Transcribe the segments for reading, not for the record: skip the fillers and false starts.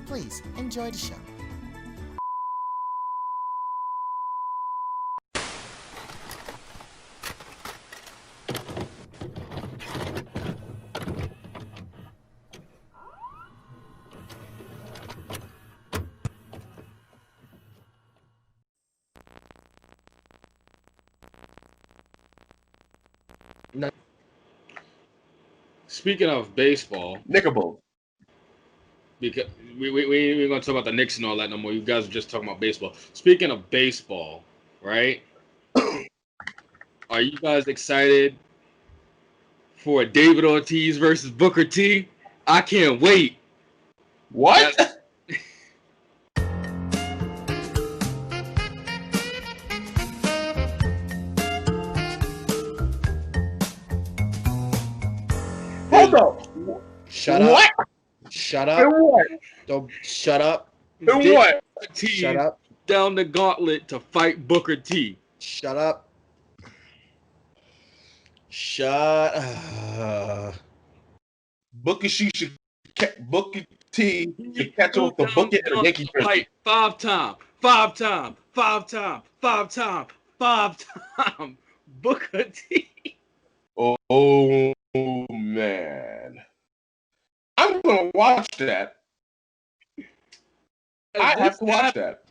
Please enjoy the show. Speaking of baseball, Nickable. because we ain't gonna talk about the Knicks and all that no more. You guys are just talking about baseball. Speaking of baseball, right? Are you guys excited for David Ortiz versus Booker T? I can't wait. What? Hold up. Shut up. What? Shut And up. what? Don't shut up. And David what? Ortiz Shut up. down the gauntlet to fight Booker T. Shut up. Shut Booker T should He catch up with the Booker and the Yankee jersey. fight five time. Booker T. Oh man. I'm gonna watch that. I have to watch that.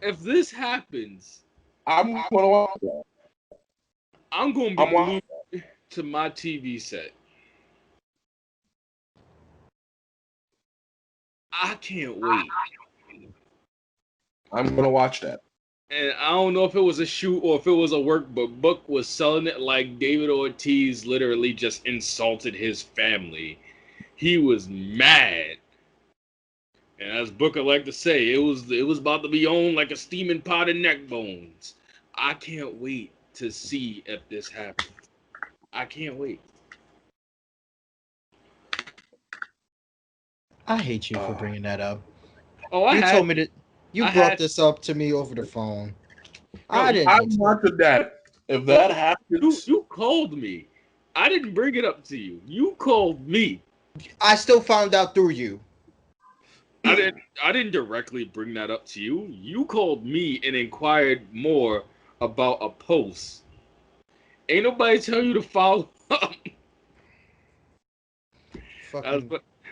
If this happens, I'm gonna watch that. I'm gonna be glued to my TV set. I can't wait. I'm gonna watch that. And I don't know if it was a shoot or if it was a work, but Book was selling it like David Ortiz literally just insulted his family. He was mad. And as Booker like to say, it was about to be on like a steaming pot of neck bones. I can't wait to see if this happens. I can't wait. I hate you for bringing that up. Oh, You told me that you brought this up to me over the phone. I didn't. I'm watching that. If that happens, you called me. I didn't bring it up to you. You called me. I still found out through you. I didn't directly bring that up to you. You called me and inquired more about a post. Ain't nobody tell you to follow up.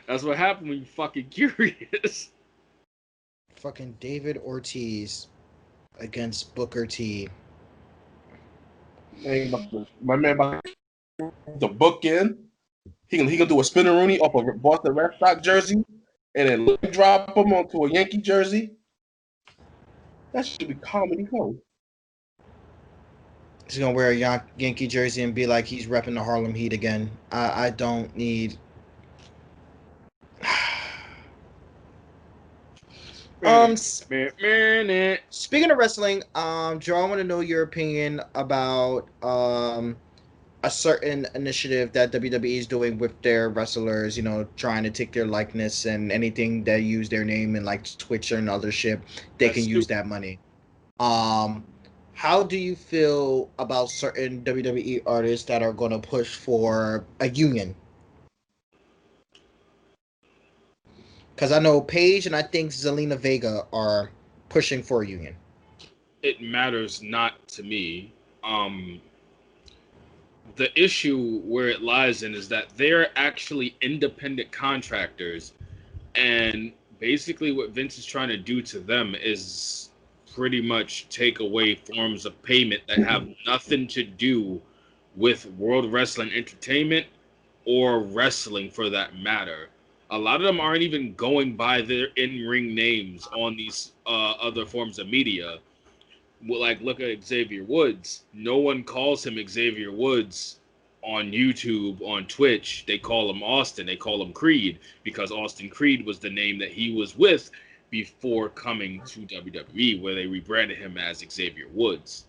That's what happened when you fucking curious. Fucking David Ortiz against Booker T. My man about the book in. He can do a spinneroonie off a Boston Red Sox jersey and then leg drop him onto a Yankee jersey. That should be comedy gold. He's gonna wear a Yankee jersey and be like he's repping the Harlem Heat again. I don't need. Speaking of wrestling, Joe, I want to know your opinion about a certain initiative that WWE is doing with their wrestlers. You know, trying to take their likeness and anything that use their name and like Twitch and other shit, they can use that money. How do you feel about certain WWE artists that are going to push for a union? Because I know Paige and I think Zelina Vega are pushing for a union. It matters not to me. The issue where it lies in is that they're actually independent contractors, and basically what Vince is trying to do to them is pretty much take away forms of payment that have nothing to do with World Wrestling Entertainment or wrestling for that matter. A lot of them aren't even going by their in-ring names on these other forms of media. Like, look at Xavier Woods. No one calls him Xavier Woods on YouTube, on Twitch. They call him Austin. They call him Creed because Austin Creed was the name that he was with before coming to WWE, where they rebranded him as Xavier Woods.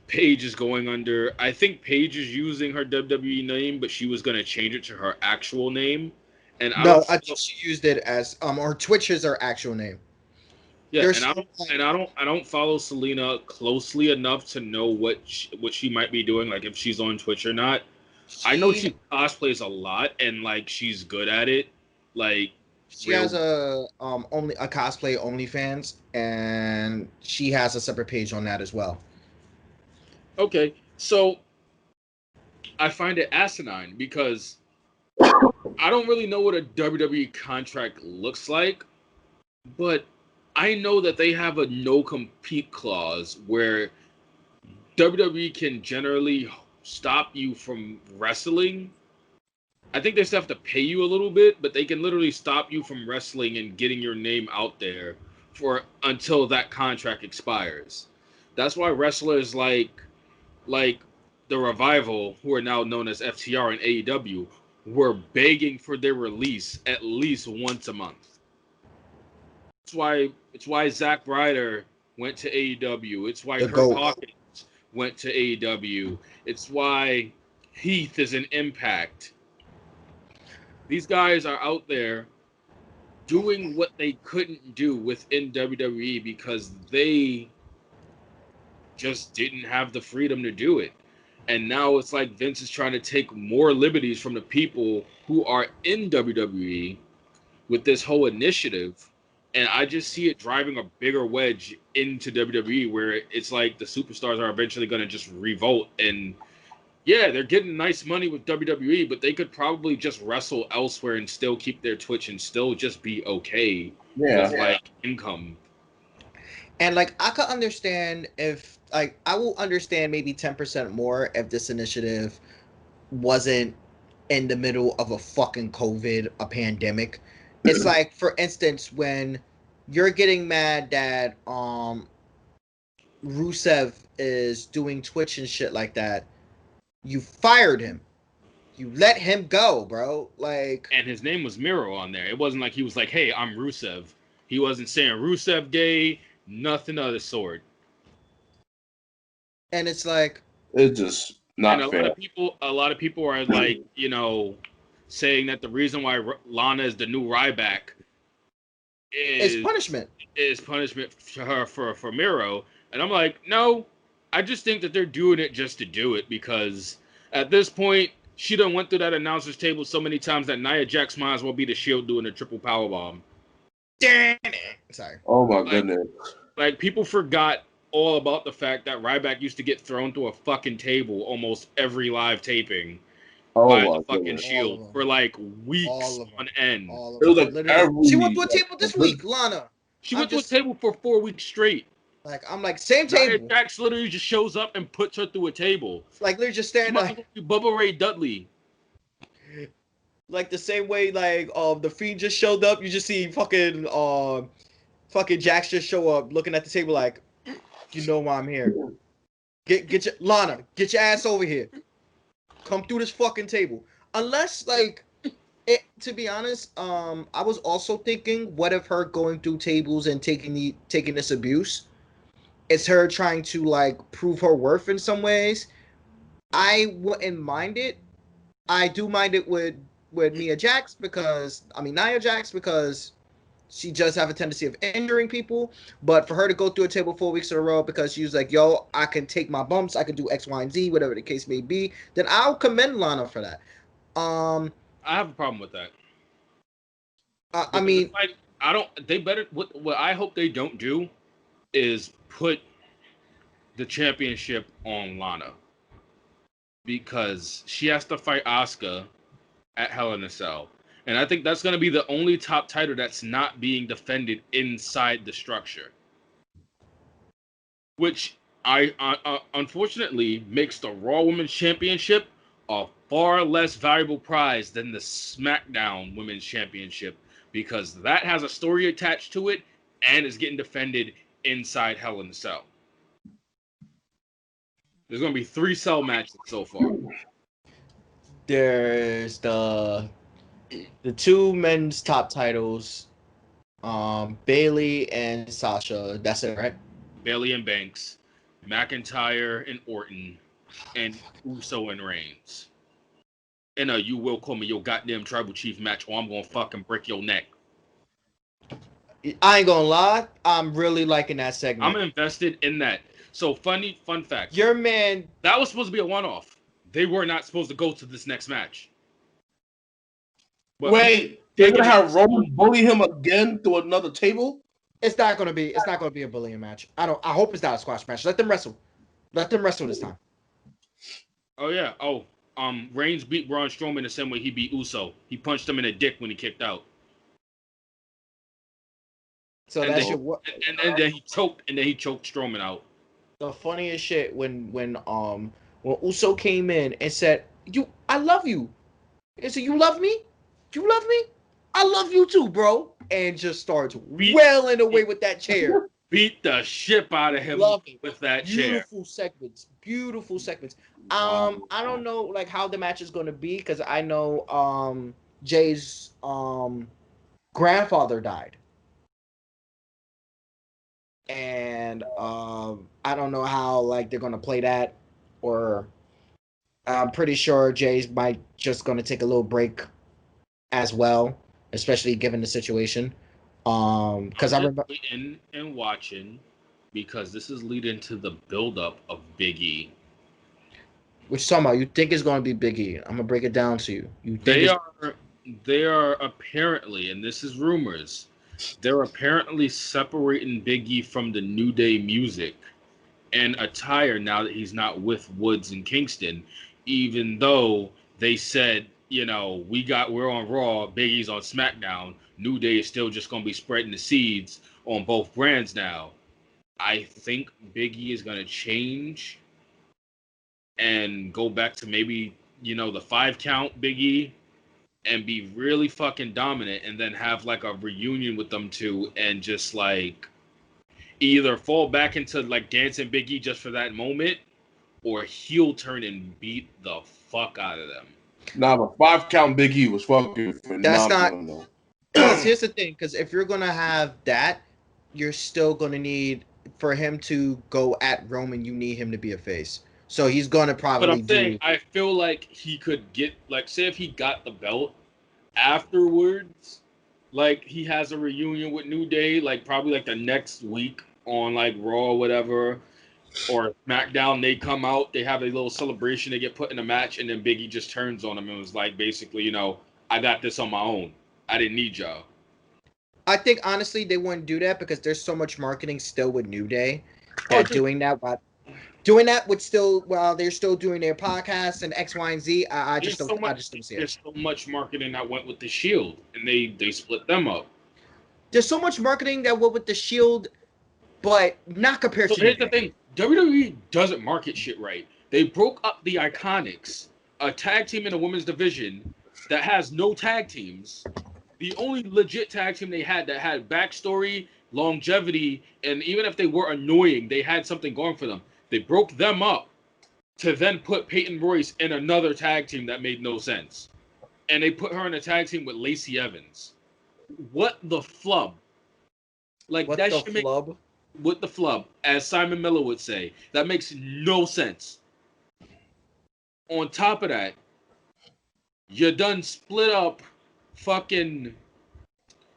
Paige is going under. I think Paige is using her WWE name, but she was going to change it to her actual name. And I think she used it as or Twitch is her actual name. Yeah, I don't follow Selena closely enough to know what she might be doing, like if she's on Twitch or not. I know she cosplays a lot and like she's good at it. Like she has a only a cosplay OnlyFans, and she has a separate page on that as well. Okay, so I find it asinine because I don't really know what a WWE contract looks like, but I know that they have a no compete clause where WWE can generally stop you from wrestling. I think they still have to pay you a little bit, but they can literally stop you from wrestling and getting your name out there for until that contract expires. That's why wrestlers like the Revival, who are now known as FTR and AEW, were begging for their release at least once a month. It's why Zack Ryder went to AEW. It's why The Kurt GOAT. Hawkins went to AEW. It's why Heath is an Impact. These guys are out there doing what they couldn't do within WWE because they just didn't have the freedom to do it. And now it's like Vince is trying to take more liberties from the people who are in WWE with this whole initiative. And I just see it driving a bigger wedge into WWE where it's like the superstars are eventually going to just revolt. And yeah, they're getting nice money with WWE, but they could probably just wrestle elsewhere and still keep their Twitch and still just be okay with like income. And like I could understand if like I will understand maybe 10% more if this initiative wasn't in the middle of a fucking COVID, a pandemic. It's like, for instance, when you're getting mad that Rusev is doing Twitch and shit like that, you fired him. You let him go, bro. Like, And his name was Miro on there. It wasn't like he was like, "Hey, I'm Rusev." He wasn't saying Rusev gay, nothing of the sort. and it's like, It's just not And fair. a lot of people are like, saying that the reason why Lana is the new Ryback it's is punishment. punishment for her for Miro. And I'm like, no, I just think that they're doing it just to do it because at this point she done went through that announcer's table so many times that Nia Jax might as well be the Shield doing a triple powerbomb. Sorry. Oh my goodness. Like people forgot all about the fact that Ryback used to get thrown through a fucking table almost every live taping by the fucking Shield for like weeks on end. All of It was them. like Literally. She went to a table this week, Lana. She went to a table for 4 weeks straight. Like, I'm like, same Nia table. Jax literally just shows up and puts her through a table. Like, literally just She stand might as like, well be Bubba Ray Dudley. like the same way like the Fiend just showed up. You just see fucking Jax just show up looking at the table like, you know why I'm here. Get your Lana, get your ass over here. Come through this fucking table. Unless like it, to be honest, I was also thinking, what if her going through tables and taking this abuse, it's her trying to like prove her worth in some ways. I wouldn't mind it. I do mind it with Nia Jax because she does have a tendency of injuring people. But for her to go through a table 4 weeks in a row because she was like, yo, I can take my bumps, I can do X, Y, and Z, whatever the case may be, then I'll commend Lana for that. I have a problem with that. I mean, like, I don't. They better. What I hope they don't do is put the championship on Lana because she has to fight Asuka at Hell in a Cell, and I think that's going to be the only top title that's not being defended inside the structure, which I unfortunately makes the Raw Women's Championship a far less valuable prize than the SmackDown Women's Championship because that has a story attached to it and is getting defended inside Hell in a Cell. There's going to be 3 cell matches so far. there's the 2 men's top titles, Bailey and Sasha. That's it, right? Bailey and Banks, McIntyre and Orton, and Uso and Reigns. And you will call me your goddamn tribal chief match or I'm going to fucking break your neck. I ain't gonna lie, I'm really liking that segment. I'm invested in that. So fun fact. Your man, that was supposed to be a one-off. they were not supposed to go to this next match. But Wait, they're gonna have Roman bully him again through another table? It's not gonna be a bullying match. I hope it's not a squash match. Let them wrestle. Let them wrestle this time. Oh yeah. Oh, Reigns beat Braun Strowman the same way he beat Uso. He punched him in the dick when he kicked out. So and that then, shit. What? And then he choked. And then he choked Strowman out. The funniest shit when Uso came in and said, I love you." And said, "You love me? You love me? I love you too, bro." And just starts wailing away with that chair. Beat the shit out of him with that chair. Beautiful segments. I don't know like how the match is gonna be because I know Jay's grandfather died. And I don't know how like they're gonna play that, or I'm pretty sure Jay's might just gonna take a little break as well, especially given the situation. Because I remember and watching because this is leading to the buildup of Big E. What you talking about? You think it's gonna be Big E? I'm gonna break it down to you. They are apparently, and this is rumors, they're apparently separating Big E from the New Day music and attire now that he's not with Woods and Kingston, even though they said, we're on Raw, Big E's on SmackDown, New Day is still just going to be spreading the seeds on both brands now. I think Big E is going to change and go back to maybe, the 5 count Big E and be really fucking dominant and then have like a reunion with them two and just like either fall back into like dancing Big E just for that moment or heel turn and beat the fuck out of them. Nah, but 5 count Big E was fucking phenomenal. That's not. Because here's the thing. Because if you're gonna have that, you're still gonna need for him to go at Roman. You need him to be a face. So he's gonna probably. But I'm saying I feel like he could get like say if he got the belt afterwards, like he has a reunion with New Day, like probably like the next week on like Raw or whatever. Or SmackDown, they come out, they have a little celebration, they get put in a match, and then Big E just turns on him and was like, basically, I got this on my own. I didn't need y'all. I think, honestly, they wouldn't do that because there's so much marketing still with New Day that doing that would still, while they're still doing their podcasts and X, Y, and Z, I just don't see it. There's so much marketing that went with the Shield, and they split them up. There's so much marketing that went with the Shield, but not compared to. Here's the thing: WWE doesn't market shit right. They broke up the Iconics, a tag team in the women's division that has no tag teams. The only legit tag team they had that had backstory, longevity, and even if they were annoying, they had something going for them. They broke them up to then put Peyton Royce in another tag team that made no sense. And they put her in a tag team with Lacey Evans. What the flub? Like what that the should flub? Make with the flub, as Simon Miller would say. That makes no sense. On top of that, you done split up fucking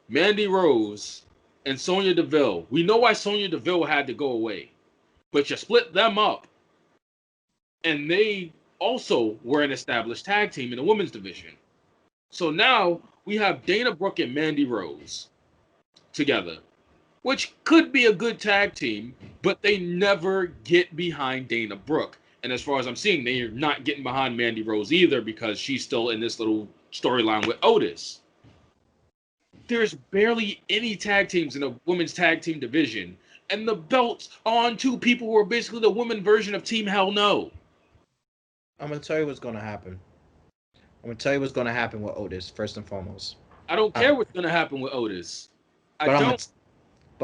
Mandy Rose and Sonya Deville. We know why Sonya Deville had to go away. But you split them up. And they also were an established tag team in the women's division. So now we have Dana Brooke and Mandy Rose together, which could be a good tag team, but they never get behind Dana Brooke. And as far as I'm seeing, they're not getting behind Mandy Rose either because she's still in this little storyline with Otis. There's barely any tag teams in the women's tag team division, and the belts are on 2 people who are basically the women version of Team Hell No. I'm going to tell you what's going to happen. I'm going to tell you what's going to happen with Otis, first and foremost. I don't care what's going to happen with Otis. But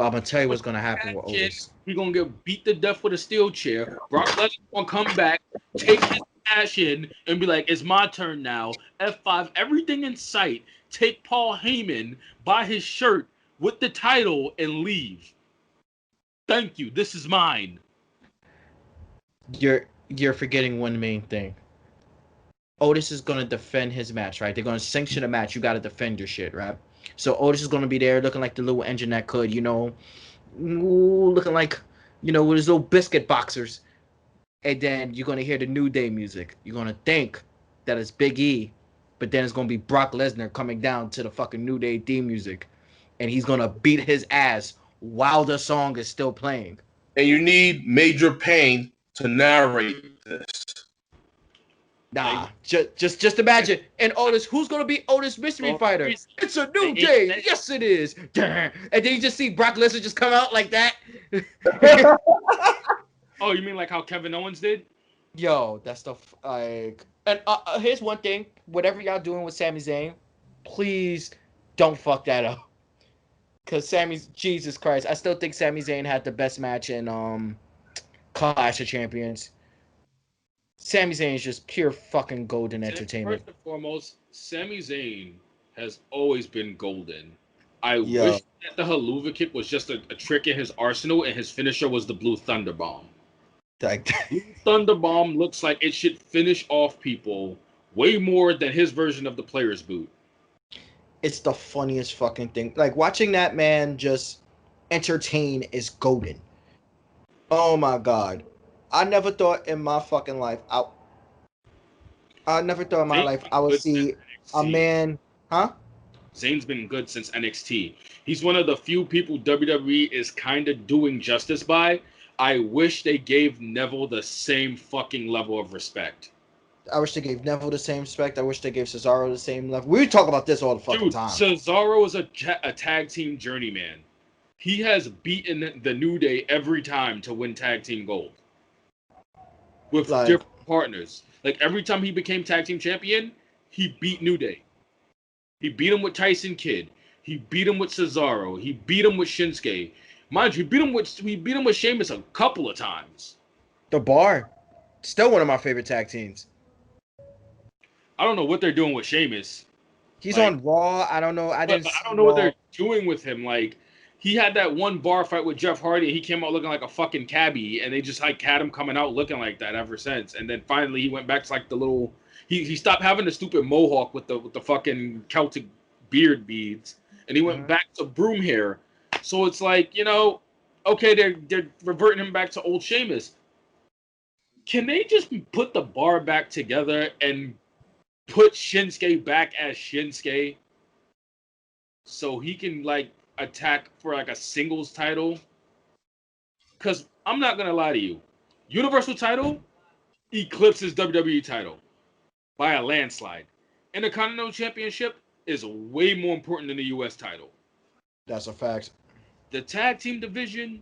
I'm going to tell you what's going to happen with Otis. He's going to get beat to death with a steel chair. Brock Lesnar's going to come back, take his cash in, and be like, it's my turn now. F5, everything in sight. Take Paul Heyman, buy his shirt with the title, and leave. Thank you. This is mine. You're forgetting one main thing. Otis is going to defend his match, right? They're going to sanction a match. You got to defend your shit, right? So Otis is going to be there looking like the little engine that could, looking like, with his little biscuit boxers. and then you're gonna hear the New Day music. You're gonna think that it's Big E, but then it's gonna be Brock Lesnar coming down to the fucking New Day theme music, and he's gonna beat his ass while the song is still playing. And you need Major Payne to narrate this. Nah, Like, just imagine. And Otis, who's gonna be Otis Mystery Fighter? It's a new day. Yes, it is. And then you just see Brock Lesnar just come out like that. Oh, you mean like how Kevin Owens did? Yo, that stuff like. And here's one thing: whatever y'all doing with Sami Zayn, please don't fuck that up. Cause Jesus Christ, I still think Sami Zayn had the best match in Clash of Champions. Sami Zayn is just pure fucking golden entertainment. First and foremost, Sami Zayn has always been golden. I Yo. wish that the Haluva kick was just a trick in his arsenal, and his finisher was the Blue Thunder Bomb. Like, Thunder Bomb looks like it should finish off people way more than his version of the Player's Boot. it's the funniest fucking thing. Like watching that man just entertain is golden. Oh my god. I never thought in my fucking life I never thought in my life I would see a man, huh? Zayn's been good since NXT. He's one of the few people WWE is kind of doing justice by. I wish they gave Neville the same fucking level of respect. I wish they gave Neville the same respect. I wish they gave Cesaro the same level. We talk about this all the fucking time. Cesaro is a tag team journeyman. He has beaten the New Day every time to win tag team gold. With different partners. Like every time he became tag team champion, he beat New Day. He beat him with Tyson Kidd. He beat him with Cesaro. He beat him with Shinsuke. Mind you, we beat him with Sheamus a couple of times. The Bar, still one of my favorite tag teams. I don't know what they're doing with Sheamus. He's on Raw. I don't know. I don't know what they're doing with him. Like he had that one bar fight with Jeff Hardy, and he came out looking like a fucking cabbie, and they just like had him coming out looking like that ever since. And then finally he went back to like the little. He stopped having the stupid mohawk with the fucking Celtic beard beads, and he went back to broom hair. So it's like, you know, okay, they're reverting him back to old Sheamus. Can they just put the Bar back together and put Shinsuke back as Shinsuke so he can like attack for like a singles title? Because I'm not gonna lie to you, Universal title eclipses WWE title by a landslide. Intercontinental Championship is way more important than the US title. That's a fact. The tag team division,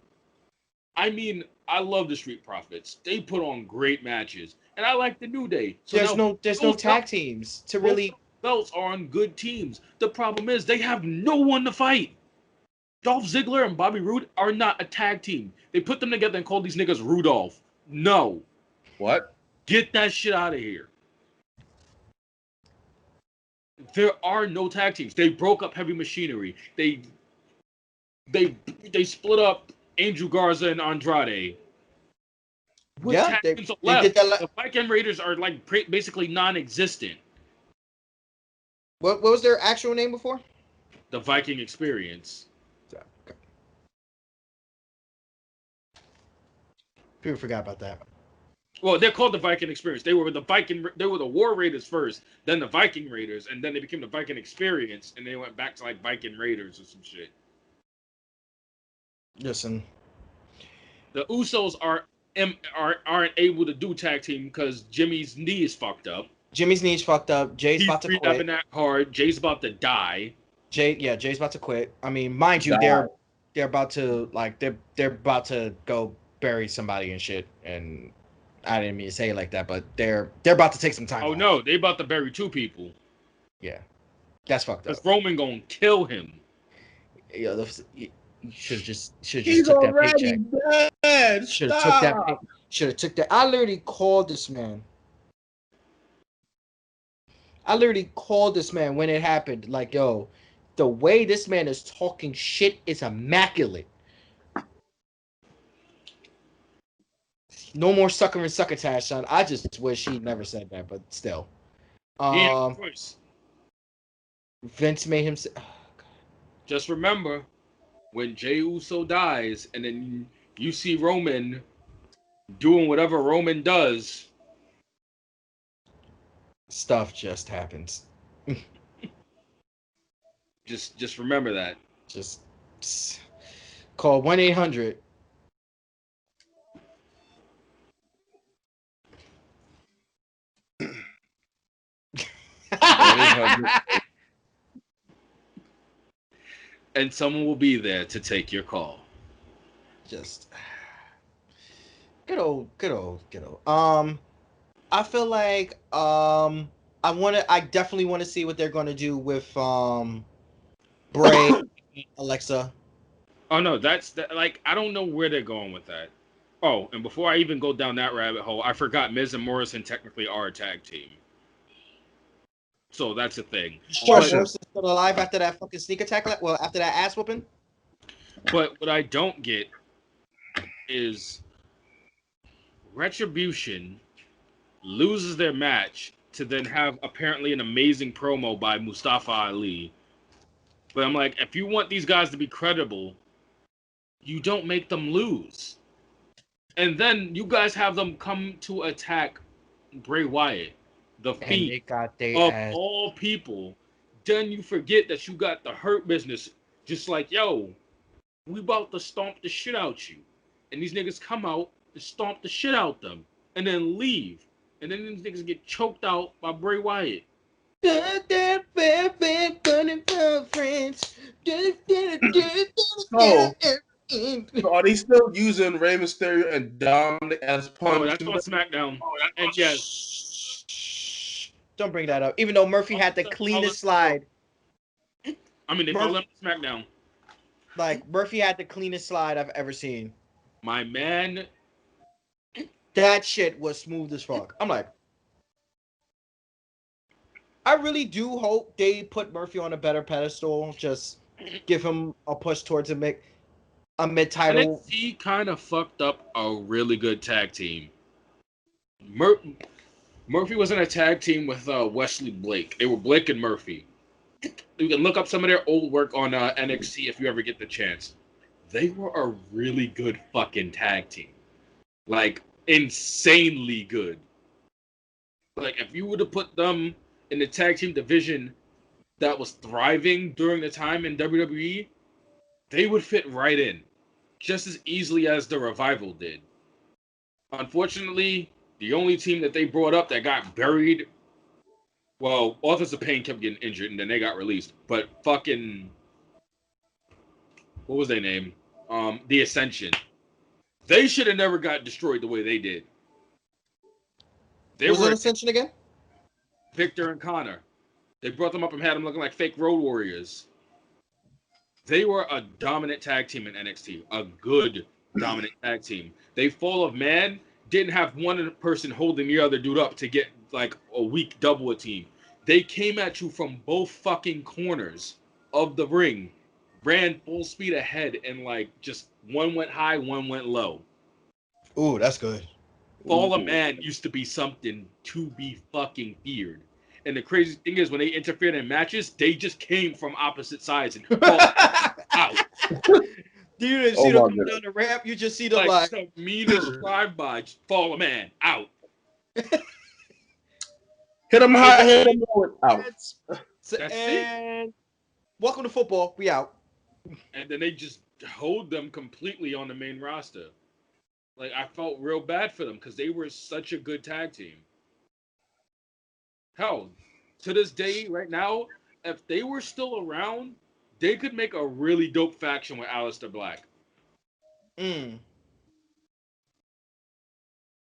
I mean, I love the Street Profits. They put on great matches. And I like the New Day. So there's no tag teams to really. Belts are on good teams. The problem is they have no one to fight. Dolph Ziggler and Bobby Roode are not a tag team. They put them together and called these niggas Rudolph. No. What? Get that shit out of here. There are no tag teams. They broke up Heavy Machinery. They split up Angel Garza and Andrade. What tag teams are left? The Viking Raiders are like basically non-existent. What was their actual name before? The Viking Experience. Okay. People forgot about that. Well, they're called the Viking Experience. They were the War Raiders first, then the Viking Raiders, and then they became the Viking Experience, and they went back to like Viking Raiders or some shit. Listen, the Usos aren't able to do tag team because Jimmy's knee is fucked up. Jay's about to quit. That hard. Jay's about to die. Jay's about to quit. I mean, mind you, they're about to like they're about to go bury somebody and shit. And I didn't mean to say it like that, but they're about to take some time. Oh off. No, they about to bury two people. Yeah, that's fucked up. Because Roman gonna kill him. Yeah, you should have just took that paycheck. Dead. Should have took that. I literally called this man. When it happened. Like, yo, the way this man is talking shit is immaculate. No more sucker and succotash, son. I just wish he never said that, but still. Yeah, of course. Vince made him say, just remember, when Jey Uso dies, and then you see Roman doing whatever Roman does. Stuff just happens. Just remember that. Just call 1-800. And someone will be there to take your call. Just good old. I feel like I definitely want to see what they're going to do with Bray, Alexa. Oh no, that's that. Like I don't know where they're going with that. Oh, and before I even go down that rabbit hole, I forgot Miz and Morrison technically are a tag team. So that's a thing. Sure, Question. Morrison's still alive after that fucking sneak attack. Well, after that ass whooping. But what I don't get is Retribution loses their match to then have apparently an amazing promo by Mustafa Ali. But I'm like, if you want these guys to be credible, you don't make them lose. And then you guys have them come to attack Bray Wyatt, the And Fiend, they got their of ass. all people. Then you forget that you got the Hurt Business just like, yo, we about to stomp the shit out you. And these niggas come out and stomp the shit out them and then leave. And then these niggas get choked out by Bray Wyatt. So are they still using Rey Mysterio and Dominic as Oh, that's punching? on SmackDown. And yes, Don't bring that up. Even though Murphy had the cleanest slide. I mean, they call them SmackDown. Like, Murphy had the cleanest slide I've ever seen. My man. That shit was smooth as fuck. I'm like, I really do hope they put Murphy on a better pedestal. Just give him a push towards a mid-title. NXT kind of fucked up a really good tag team. Murphy was in a tag team with Wesley Blake. They were Blake and Murphy. You can look up some of their old work on NXT if you ever get the chance. They were a really good fucking tag team. Like, insanely good. Like, if you would have put them in the tag team division that was thriving during the time in WWE, they would fit right in. Just as easily as the Revival did. Unfortunately, the only team that they brought up that got buried, well, Authors of Pain kept getting injured and then they got released. But fucking, what was their name? The Ascension. They should have never got destroyed the way they did. They Was were it Ascension again? Victor and Connor. They brought them up and had them looking like fake Road Warriors. They were a dominant tag team in NXT. A good dominant tag team. They Fall of Man didn't have one person holding the other dude up to get like a weak double team. They came at you from both fucking corners of the ring, ran full speed ahead, and like just one went high, one went low. Ooh, that's good. Fall of Man used to be something to be fucking feared. And the crazy thing is, when they interfered in matches, they just came from opposite sides and out. You didn't see them come down the ramp. You just see them Like the meanest drive-by, Fall of Man, out. Hit him high, hit him low, out. That's and welcome to football. We out. And then they just hold them completely on the main roster. Like, I felt real bad for them because they were such a good tag team. Hell, to this day, right now, if they were still around, they could make a really dope faction with Aleister Black.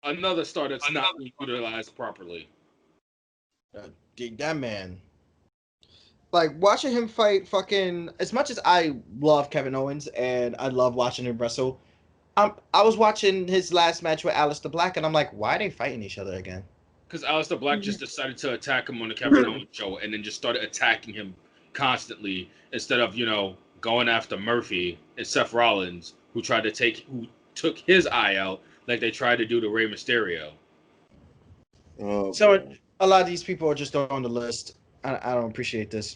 Another star that's not being utilized properly. That man. Like, watching him fight fucking... As much as I love Kevin Owens and I love watching him wrestle, I was watching his last match with Aleister Black and I'm like, why are they fighting each other again? Because Aleister Black just decided to attack him on the Kevin Owens show and then just started attacking him constantly instead of, going after Murphy and Seth Rollins, who took his eye out like they tried to do to Rey Mysterio. So a lot of these people are just on the list. I don't appreciate this.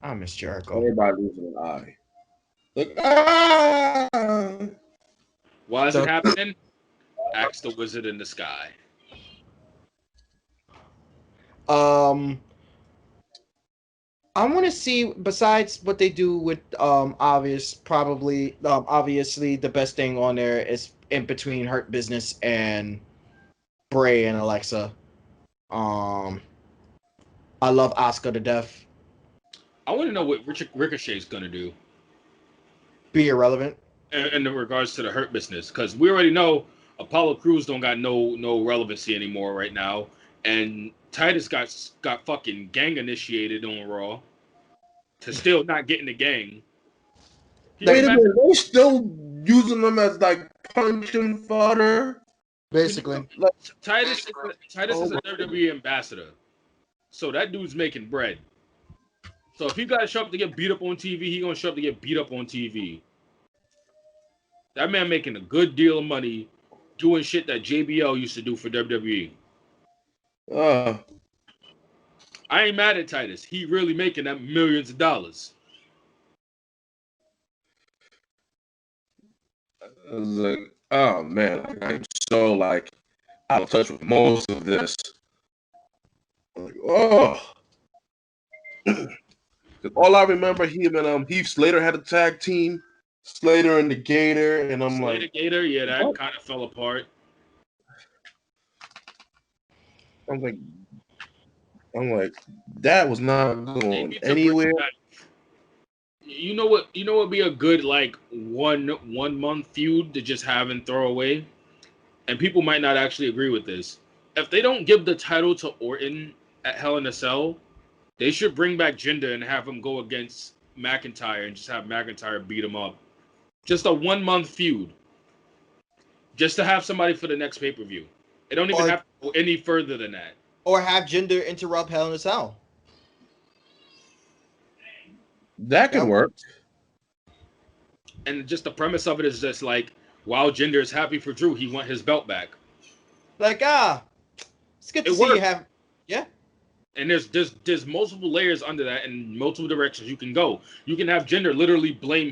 I miss Jericho. Everybody losing an eye. Look, Why is it So, happening? Ask the wizard in the sky. um, I want to see, besides what they do with obviously the best thing on there is in between Hurt Business and Bray and Alexa. Um, I love Asuka to death. I want to know what Ricochet's gonna do Be irrelevant. in regards to the Hurt Business, because we already know Apollo Crews don't got no relevancy anymore right now, and Titus got fucking gang initiated on Raw to still not get in the gang. Can you Wait a imagine? minute, they still using them as like punching fodder? Basically. Like, Titus oh is a WWE ambassador, so that dude's making bread. So if he got to show up to get beat up on TV, he gonna show up to get beat up on TV. That man making a good deal of money doing shit that JBL used to do for WWE. uh, I ain't mad at Titus. He really making that millions of dollars. I was like, oh man, like, I'm so like out of touch with most of this. Like, oh, 'cause all I remember, him and Heath Slater had a tag team, Slater and the Gator, and I'm Slater like, Gator, yeah, that what? kind of fell apart. I'm like, I'm like, that was not They going need to bring anywhere. back. You know what? You know what would be a good like one month feud to just have and throw away, and people might not actually agree with this. If they don't give the title to Orton at Hell in a Cell, they should bring back Jinder and have him go against McIntyre and just have McIntyre beat him up. Just a 1 month feud. Just to have somebody for the next pay per view. It don't even Or have to go any further than that. or have Jinder interrupt Hell in a Cell. That could That work. And just the premise of it is just like, while Jinder is happy for Drew, he want his belt back. like it's good to It see you works. have yeah. And there's multiple layers under that and multiple directions you can go. You can have Jinder literally blame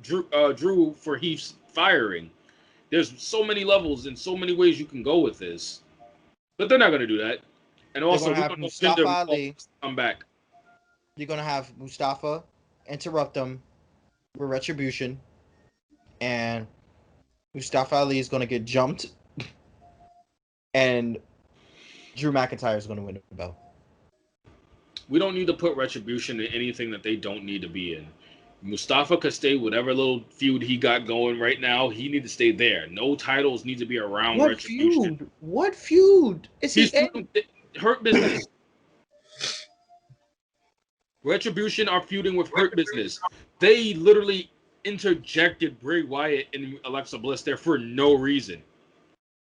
Drew for Heath's firing. There's so many levels and so many ways you can go with this. But they're not gonna do that. And They're also gonna we have don't know if Mustafa Jinder will Ali. come back. You're gonna have Mustafa interrupt them with Retribution, and Mustafa Ali is gonna get jumped, and Drew McIntyre is gonna win the belt. We don't need to put Retribution in anything that they don't need to be in. Mustafa could stay whatever little feud he got going right now. He need to stay there. No titles need to be around What Retribution. feud? What feud is he He's in? Hurt Business. Retribution are feuding with Hurt Business. They literally interjected Bray Wyatt and Alexa Bliss there for no reason.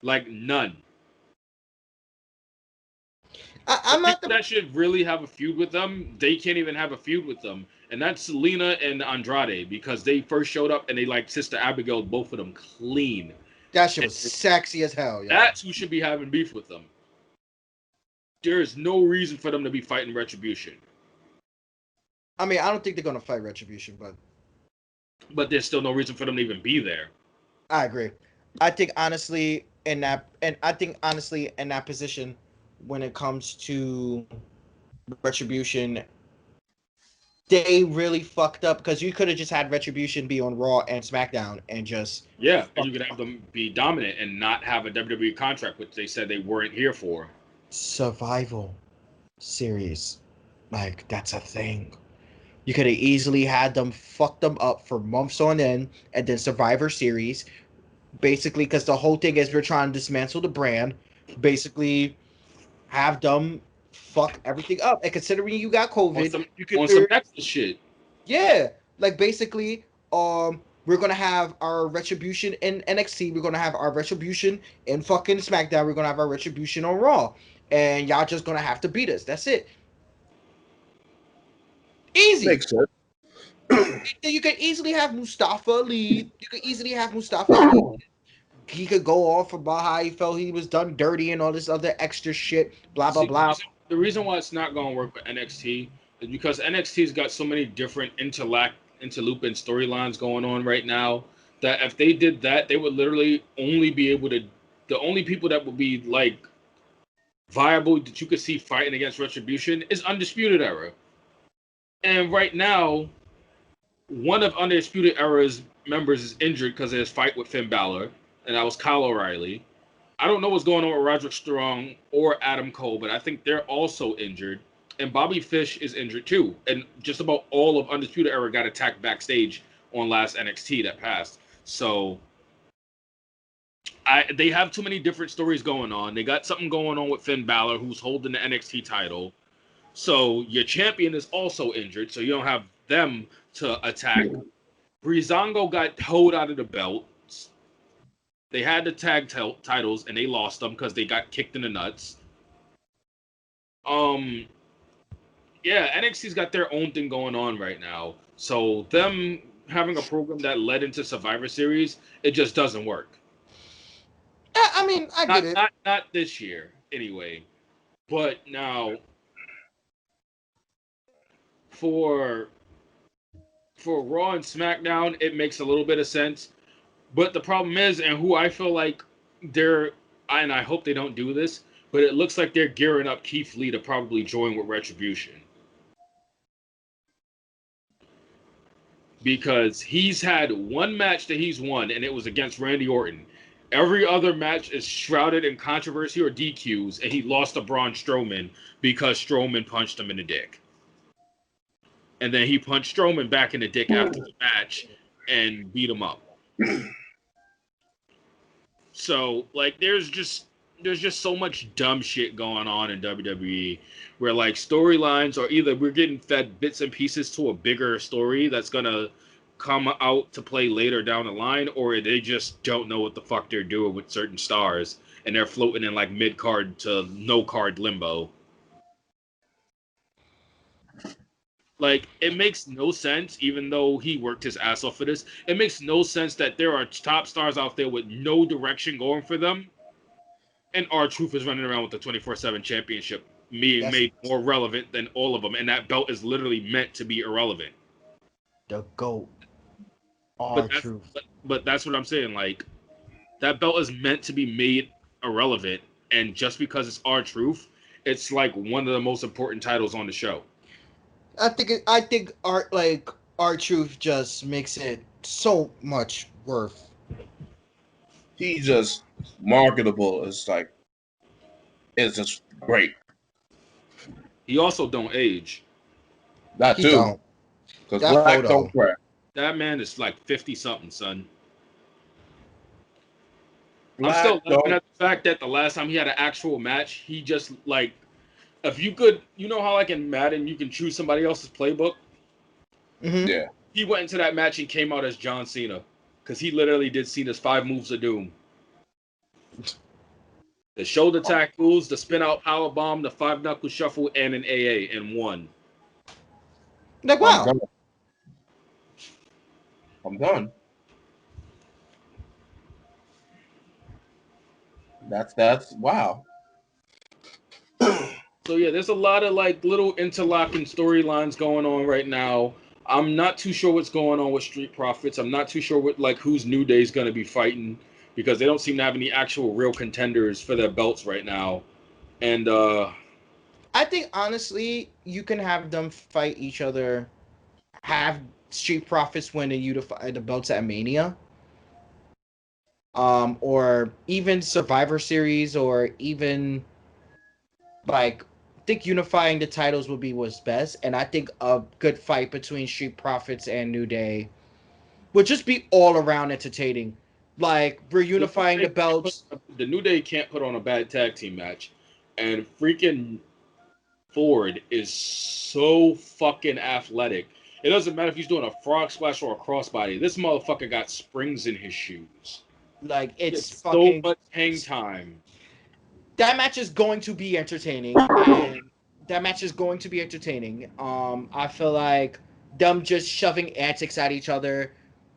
Like none. The I'm not people the that should really have a feud with them, they can't even have a feud with them. And that's Selena and Andrade because they first showed up and they like Sister Abigail, both of them clean. that shit And was sexy as hell, yo. that's who should be having beef with them. There is no reason for them to be fighting Retribution. I mean, I don't think they're gonna fight Retribution, But there's still no reason for them to even be there. I agree. I think honestly in that position, when it comes to Retribution, they really fucked up because you could have just had Retribution be on Raw and SmackDown and just Yeah, and you could have them be dominant and not have a WWE contract, which they said they weren't here for. Survival Series. Like, that's a thing. You could have easily had them fuck them up for months on end, and then Survivor Series, basically, because the whole thing is we're trying to dismantle the brand, basically have them fuck everything up. And considering you got COVID, you could On some Nexus shit. yeah, like basically, we're gonna have our retribution in NXT. We're gonna have our retribution in fucking SmackDown. We're gonna have our retribution on Raw, and y'all just gonna have to beat us. That's it. Easy. Makes sense. You could easily have Mustafa lead. You could easily have Mustafa lead. He could go off about how he felt he was done dirty and all this other extra shit. Blah blah See, blah. the reason why it's not going to work with NXT is because NXT's got so many different interlooping storylines going on right now that if they did that, they would literally only be able to. The only people that would be like viable that you could see fighting against Retribution is Undisputed Era. And right now, one of Undisputed Era's members is injured because of his fight with Finn Balor, and that was Kyle O'Reilly. I don't know what's going on with Roderick Strong or Adam Cole, but I think they're also injured. And Bobby Fish is injured too. And just about all of Undisputed Era got attacked backstage on last NXT that passed. So they have too many different stories going on. They got something going on with Finn Balor, who's holding the NXT title. So your champion is also injured, so you don't have them to attack. Breezango got towed out of the belts. They had the tag titles, and they lost them because they got kicked in the nuts. Yeah, NXT's got their own thing going on right now. So them having a program that led into Survivor Series, it just doesn't work. I mean, I get it. Not this year, anyway. But now, for Raw and SmackDown, it makes a little bit of sense. But the problem is, and who I feel like and I hope they don't do this, but it looks like they're gearing up Keith Lee to probably join with Retribution. Because he's had one match that he's won, and it was against Randy Orton. Every other match is shrouded in controversy or DQs, and he lost to Braun Strowman because Strowman punched him in the dick. And then he punched Strowman back in the dick after the match and beat him up. So, like, there's just so much dumb shit going on in WWE where, like, storylines are either we're getting fed bits and pieces to a bigger story that's gonna come out to play later down the line, or they just don't know what the fuck they're doing with certain stars and they're floating in like mid-card to no-card limbo. Like, it makes no sense, even though he worked his ass off for this. It makes no sense that there are top stars out there with no direction going for them, and R-Truth is running around with the 24/7 championship, being made more relevant than all of them, and that belt is literally meant to be irrelevant. The GOAT. R-Truth. But that's what I'm saying. Like, that belt is meant to be made irrelevant, and just because it's R-Truth, it's like one of the most important titles on the show. I think R-Truth just makes it so much worth. He's just marketable. It's just great. He also don't age. That too. Because black don't crack. That man is like 50-something, son. Black I'm still laughing at the fact that the last time he had an actual match, he just, like, if you could, you know how, like, in Madden, you can choose somebody else's playbook? Mm-hmm. Yeah. He went into that match and came out as John Cena. Because he literally did Cena's 5 moves of doom. The shoulder tackles, the spin-out powerbomb, the 5-knuckle shuffle, and an AA, and won. Like, wow. I'm done. That's wow. So yeah, there's a lot of like little interlocking storylines going on right now. I'm not too sure what's going on with Street Profits. I'm not too sure what like who's New Day's gonna be fighting because they don't seem to have any actual real contenders for their belts right now. And I think honestly, you can have them fight each other, have Street Profits win and unify the belts at Mania. Or even Survivor Series, or even like I think unifying the titles would be what's best, and I think a good fight between Street Profits and New Day would just be all around entertaining. Like, we're unifying the belts. The New Day can't put on a bad tag team match, and freaking Ford is so fucking athletic. It doesn't matter if he's doing a frog splash or a crossbody. This motherfucker got springs in his shoes. Like, it's fucking so much hang time. That match is going to be entertaining. And that match is going to be entertaining. I feel like them just shoving antics at each other.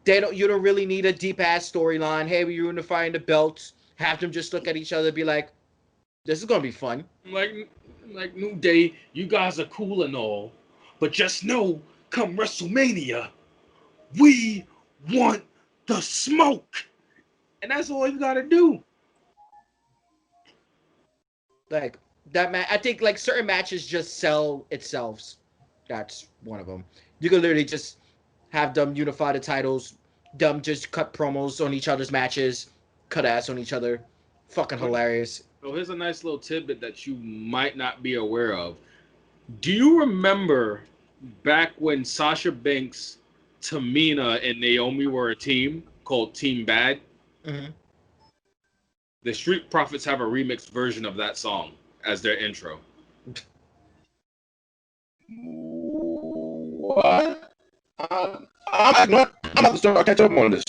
You don't really need a deep ass storyline. Hey, we're unifying the belts. Have them just look at each other and be like, this is gonna be fun. Like New Day, you guys are cool and all, but just know, come WrestleMania, we want the smoke, and that's all you gotta do. Like that I think like certain matches just sell itself. That's one of them. You can literally just have them unify the titles, them just cut promos on each other's matches, cut ass on each other. Fucking hilarious. So here's a nice little tidbit that you might not be aware of. Do you remember back when Sasha Banks, Tamina, and Naomi were a team called Team Bad? Mm-hmm. The Street Profits have a remixed version of that song as their intro. What? I'm about to start catch up on this.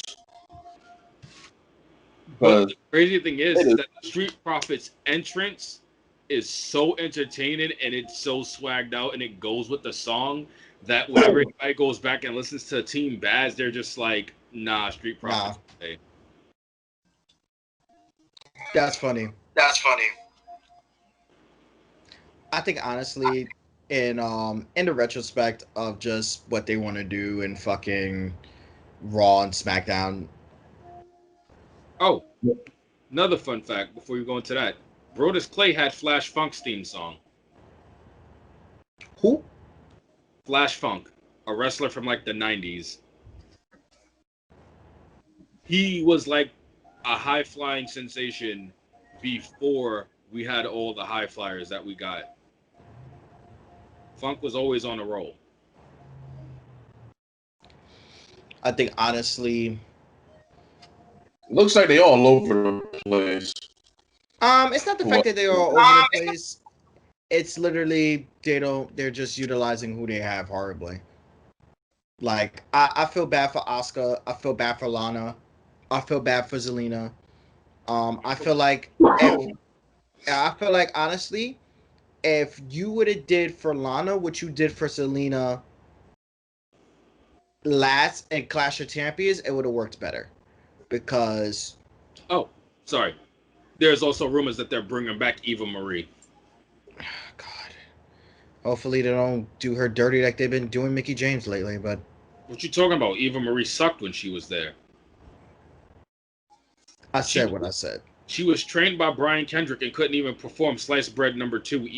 But the crazy thing is that the Street Profits entrance is so entertaining and it's so swagged out and it goes with the song that whenever anybody goes back and listens to Team Baz, they're just like, nah, Street Profits. Nah. That's funny. I think honestly, in the retrospect of just what they want to do in fucking Raw and SmackDown. Oh, another fun fact before you go into that. Brodus Clay had Flash Funk's theme song. Who? Flash Funk, a wrestler from like the 90s. He was like a high-flying sensation before we had all the high flyers that we got. Funk was always on a roll. I think honestly, looks like they all over the place. it's not the fact that they're all over the place. It's literally they're just utilizing who they have horribly. Like I feel bad for Asuka. I feel bad for Lana. I feel bad for Zelina. I feel like honestly, if you would have did for Lana what you did for Zelina last in Clash of Champions, it would have worked better. Because sorry. There's also rumors that they're bringing back Eva Marie. God. Hopefully they don't do her dirty like they've been doing Mickie James lately, but what you talking about? Eva Marie sucked when she was there. I said what I said. She was trained by Brian Kendrick and couldn't even perform sliced bread number 2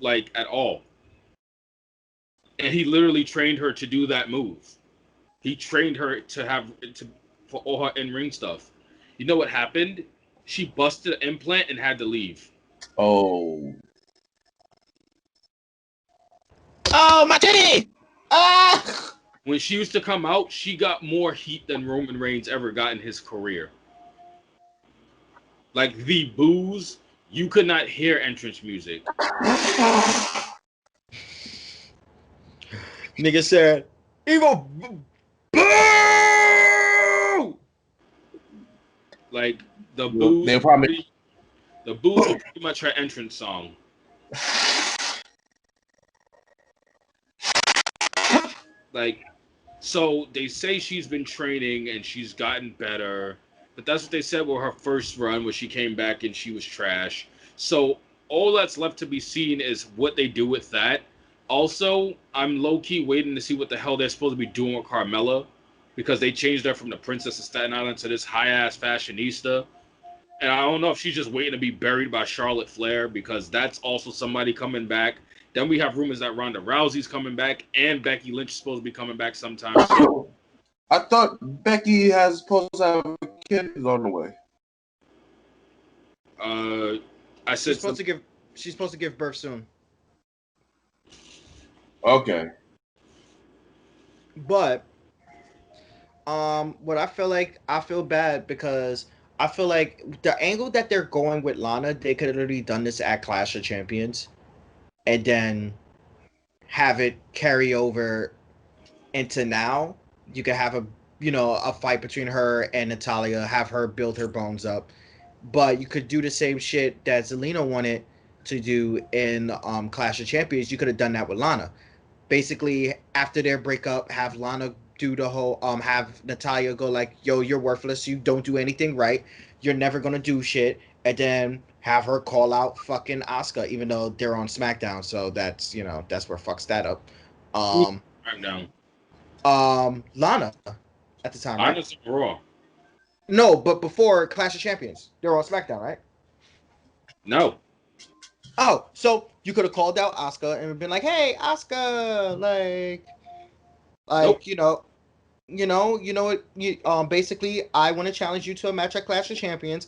like at all. And he literally trained her to do that move. He trained her for all her in-ring stuff. You know what happened? She busted an implant and had to leave. Oh, my titty! Ah! When she used to come out, she got more heat than Roman Reigns ever got in his career. Like the boos, you could not hear entrance music. Nigga said, Evil Boo! Like the boos, the boos were pretty much her entrance song. Like, so they say she's been training and she's gotten better, but that's what they said with her first run where she came back and she was trash. So all that's left to be seen is what they do with that. Also, I'm low-key waiting to see what the hell they're supposed to be doing with Carmella, because they changed her from the Princess of Staten Island to this high-ass fashionista. And I don't know if she's just waiting to be buried by Charlotte Flair, because that's also somebody coming back. Then we have rumors that Ronda Rousey's coming back, and Becky Lynch is supposed to be coming back sometime soon. I thought Becky has supposed to have a kid on the way. I said she's supposed to give birth soon. Okay. But what I feel bad because I feel like the angle that they're going with Lana, they could have literally done this at Clash of Champions and then have it carry over into now. You could have a fight between her and Natalya, have her build her bones up. But you could do the same shit that Zelina wanted to do in Clash of Champions. You could have done that with Lana. Basically, after their breakup, have Lana do the whole have Natalya go like, yo, you're worthless, you don't do anything right, you're never gonna do shit, and then have her call out fucking Asuka, even though they're on SmackDown, so that's that's where fucks that up. I'm down. Lana at the time, right? Lana's Raw. No, but before Clash of Champions, they were on SmackDown, right? No. Oh, so you could have called out Asuka and been like, "Hey, Asuka, Nope. like what? Basically, I want to challenge you to a match at Clash of Champions.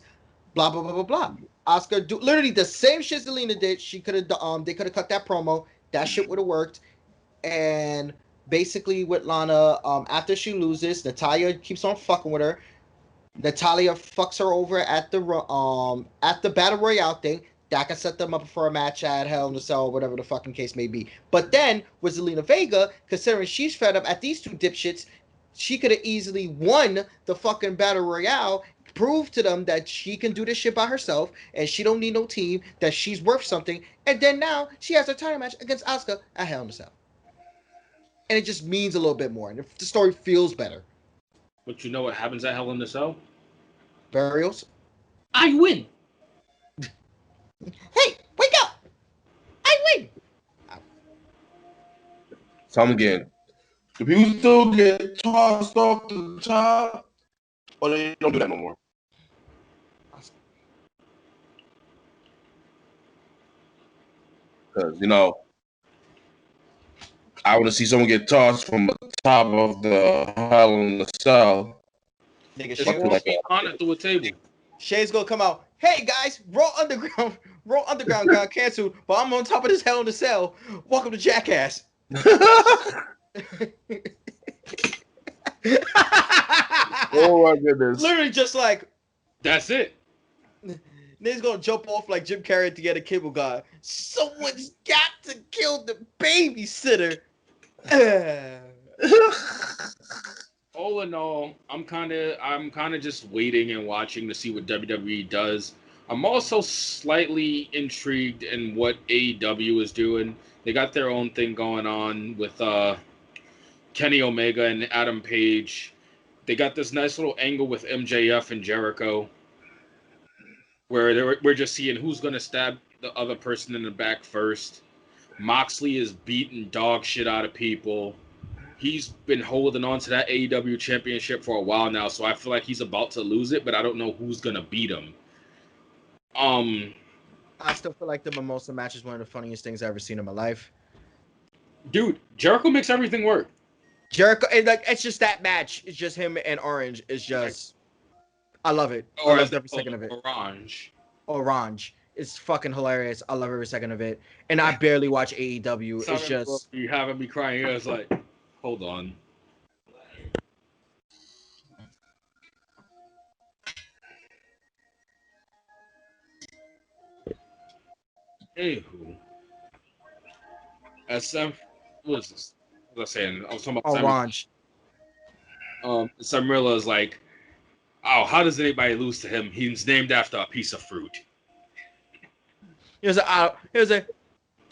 Blah blah blah blah blah." Asuka do literally the same shit Zelina did. She could have they could have cut that promo. That shit would have worked. And basically, with Lana, after she loses, Natalia keeps on fucking with her. Natalia fucks her over at the Battle Royale thing. That can set them up for a match at Hell in a Cell, whatever the fucking case may be. But then with Zelina Vega, considering she's fed up at these two dipshits, she could have easily won the fucking Battle Royale, proved to them that she can do this shit by herself and she don't need no team, that she's worth something, and then now she has a title match against Asuka at Hell in a Cell. And it just means a little bit more, and the story feels better. But you know what happens at Hell in the Cell? Burials. I win. Hey, wake up! I win. So I'm again. Do people still get tossed off the top, or they don't do that no more? Because I want to see someone get tossed from the top of the Hell in the Cell. Nigga, It's going to be Honor through a table. Shay's gonna come out. Hey guys, Raw Underground got canceled, but I'm on top of this Hell in the Cell. Welcome to Jackass. Oh my goodness! Literally just like That's it. Nigga's gonna jump off like Jim Carrey to get a cable guy. Someone's got to kill the babysitter. All in all, I'm kind of just waiting and watching to see what WWE does. I'm also slightly intrigued in what AEW is doing. They got their own thing going on with Kenny Omega and Adam Page. They got this nice little angle with MJF and Jericho, where we're just seeing who's gonna stab the other person in the back first. Moxley is beating dog shit out of people. He's been holding on to that AEW championship for a while now, so I feel like he's about to lose it, but I don't know who's gonna beat him. I still feel like the Mimosa match is one of the funniest things I've ever seen in my life. Dude, Jericho makes everything work. Jericho, and like it's just that match. It's just him and Orange. It's just, I love it. I love every second of it. Orange. It's fucking hilarious. I love every second of it. And I barely watch AEW. It's just you having me crying. I was like, hold on. Anywho, what was this? What was I saying? I was talking about Orange. Samarilla is like, oh, how does anybody lose to him? He's named after a piece of fruit. This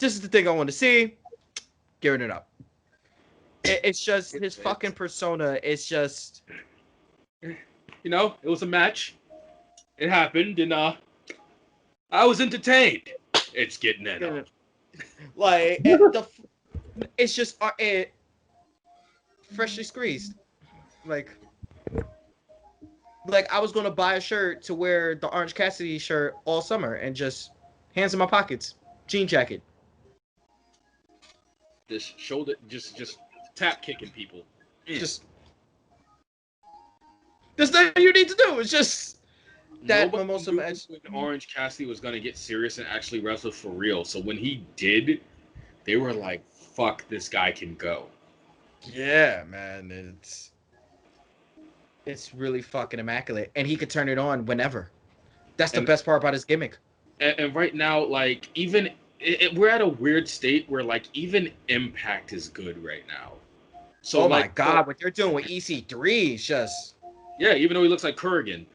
is the thing I want to see. Giving it up. It's just his fucking persona. It's just, it was a match. It happened, and I was entertained. It's getting it. Like it's just freshly squeezed. Like I was gonna buy a shirt to wear the Orange Cassidy shirt all summer and just hands in my pockets, jean jacket. Just shoulder, just tap kicking people. Just there's nothing you need to do. It's just that Mimosa match. When Orange Cassidy was gonna get serious and actually wrestle for real, so when he did, they were like, "Fuck, this guy can go." Yeah, man, it's really fucking immaculate, and he could turn it on whenever. That's the best part about his gimmick. And right now, like, even we're at a weird state where like even Impact is good right now. So my god, what they're doing with EC3 is just even though he looks like Kurgan.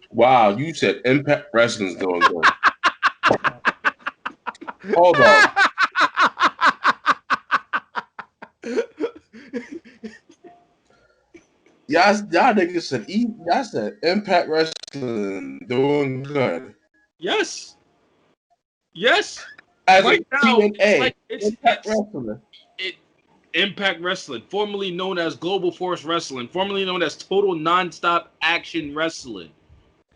Wow, you said Impact Wrestling's doing good. Hold on. Y'all niggas said y'all said Impact Wrestling doing good. Yes. As right a now, TNA, it's Impact Wrestling. Impact Wrestling, formerly known as Global Force Wrestling, formerly known as Total Nonstop Action Wrestling.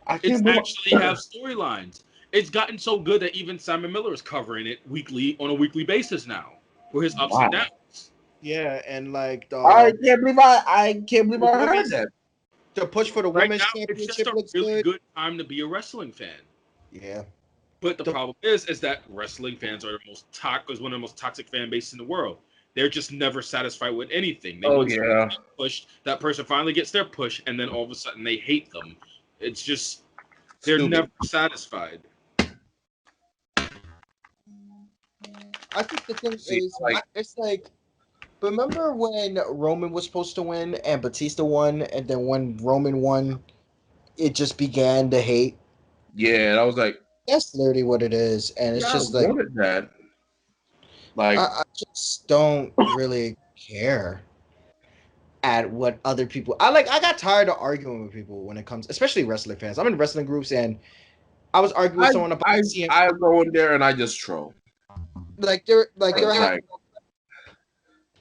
I It's can't believe actually have storylines. It's gotten so good that even Simon Miller is covering it weekly on a weekly basis now for his ups and wow. downs. Yeah, and like I can't believe I can't believe The I heard women's- that. the push for the Right women's now, it's just championship a looks really good. good time to be a wrestling fan. Yeah. But the The- problem is that wrestling fans are is one of the most toxic fan bases in the world. They're just never satisfied with anything. They Oh want something to yeah. get pushed. That person finally gets their push, and then all of a sudden they hate them. It's just they're Stupid. never satisfied. I think the thing See, is, like it's like, remember when Roman was supposed to win and Batista won, and then when Roman won, it just began to hate. yeah, I was like, That's literally what it is, and it's yeah, I just like wanted that. Like, I just don't really care at what other people. I got tired of arguing with people when it comes, especially wrestling fans. I'm in wrestling groups, and I was arguing with I someone about I CM. I go in there and I just troll. They're having Like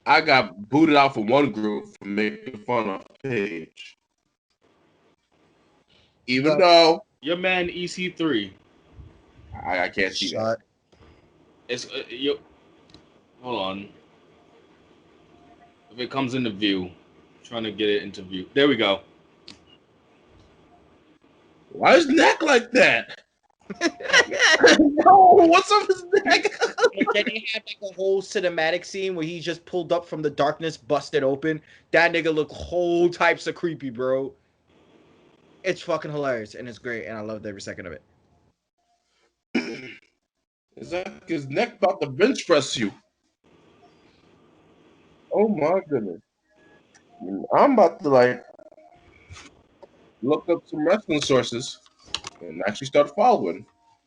I got booted out from one group for making fun of Paige, even the though Your man EC3. I can't see that. shut. It's hold on. If it comes into view, trying to get it into view. There we go. Why is neck like that? No, what's up with his neck? And then they had like a whole cinematic scene where he just pulled up from the darkness, busted open. That nigga look whole types of creepy, bro. It's fucking hilarious and it's great, and I loved every second of it. Is that his neck about to bench press you? Oh my goodness! I'm about to like look up some wrestling sources and actually start following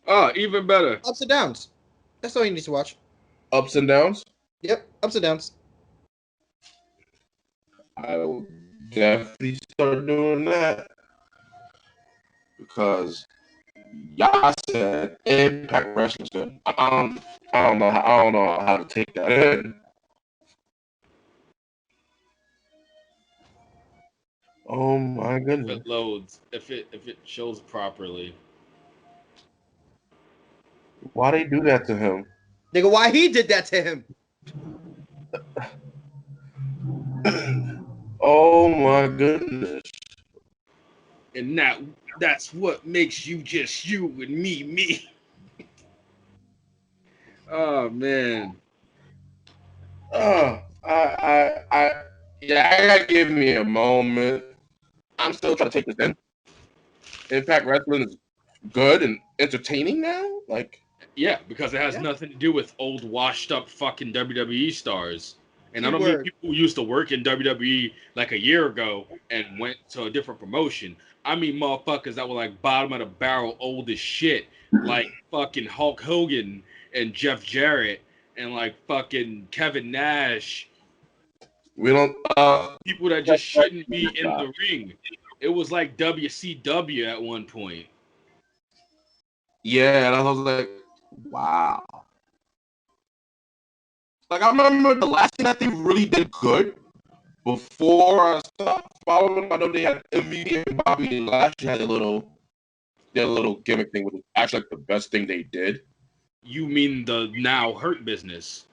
Ah, even better. Ups and downs. That's all you need to watch. ups and downs. Yep, ups and downs. I will definitely start doing that because y'all said Impact Wrestling's good. I don't know how to take that in. Oh my If goodness! it loads, if it shows properly. Why they do that to him? Nigga, why he did that to him? Oh my goodness! And that's what makes you just you and me. Oh man. Yeah, I gotta give me a moment. I'm still trying to take this in. Impact Wrestling is good and entertaining now. Like, Yeah, because it has Yeah. nothing to do with old washed up fucking WWE stars. And I don't mean Keyword. people who used to work in WWE like a year ago and went to a different promotion. I mean motherfuckers that were like bottom of the barrel old as shit. Like fucking Hulk Hogan and Jeff Jarrett and like fucking Kevin Nash. we don't. People that just shouldn't be in the ring. It was like WCW at one point. Yeah, and I was like, wow. Like, I remember the last thing that they really did good before I stopped following them. I know they had MVP and Bobby Lashley had their little gimmick thing, which was actually like the best thing they did. You mean the now Hurt Business.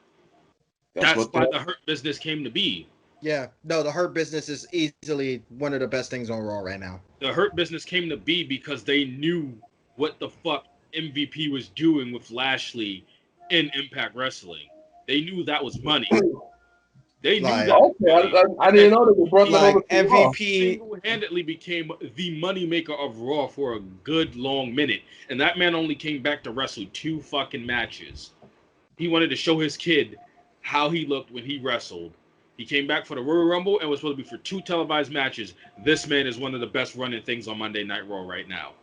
That's What why they the Hurt Business came to be. Yeah, no, the Hurt Business is easily one of the best things on Raw right now. The Hurt Business came to be because they knew what the fuck MVP was doing with Lashley in Impact Wrestling. They knew that was money. They knew Like- that was Okay, money. I didn't know that they brought that Like over to Raw. MVP, Single-handedly became the moneymaker of Raw for a good long minute. And that man only came back to wrestle 2 fucking matches. He wanted to show his kid how he looked when he wrestled. He came back for the Royal Rumble and was supposed to be for 2 televised matches. This man is one of the best running things on Monday Night Raw right now.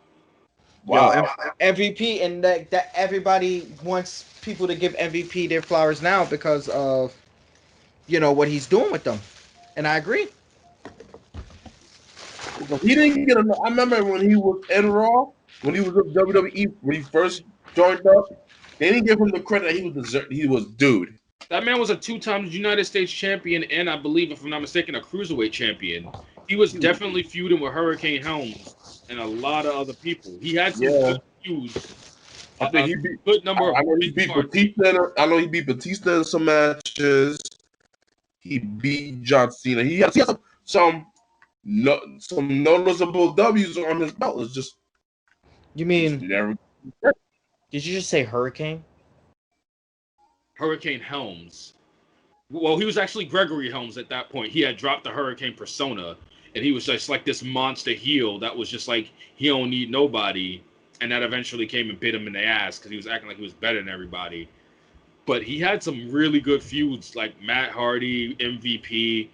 Wow. Yo, MVP, and that everybody wants people to give MVP their flowers now because of what he's doing with them, and I agree. He didn't get enough. I remember when he was in Raw, when he was with WWE, when he first joined up, they didn't give him the credit that he was dude. That man was a 2 times United States champion, and I believe, if I'm not mistaken, a cruiserweight champion. He was definitely feuding with Hurricane Helms and a lot of other people. He had some Yeah, good feuds, I think a he beat. good number of I know he big beat cards. Batista. I know he beat Batista in some matches. He beat John Cena. He has some noticeable W's on his belt. It's You just mean, never. did you just say Hurricane? Hurricane Helms. Well, he was actually Gregory Helms at that point. He had dropped the Hurricane persona, and he was just like this monster heel that was just like he don't need nobody, and that eventually came and bit him in the ass because he was acting like he was better than everybody. But he had some really good feuds like Matt Hardy, MVP.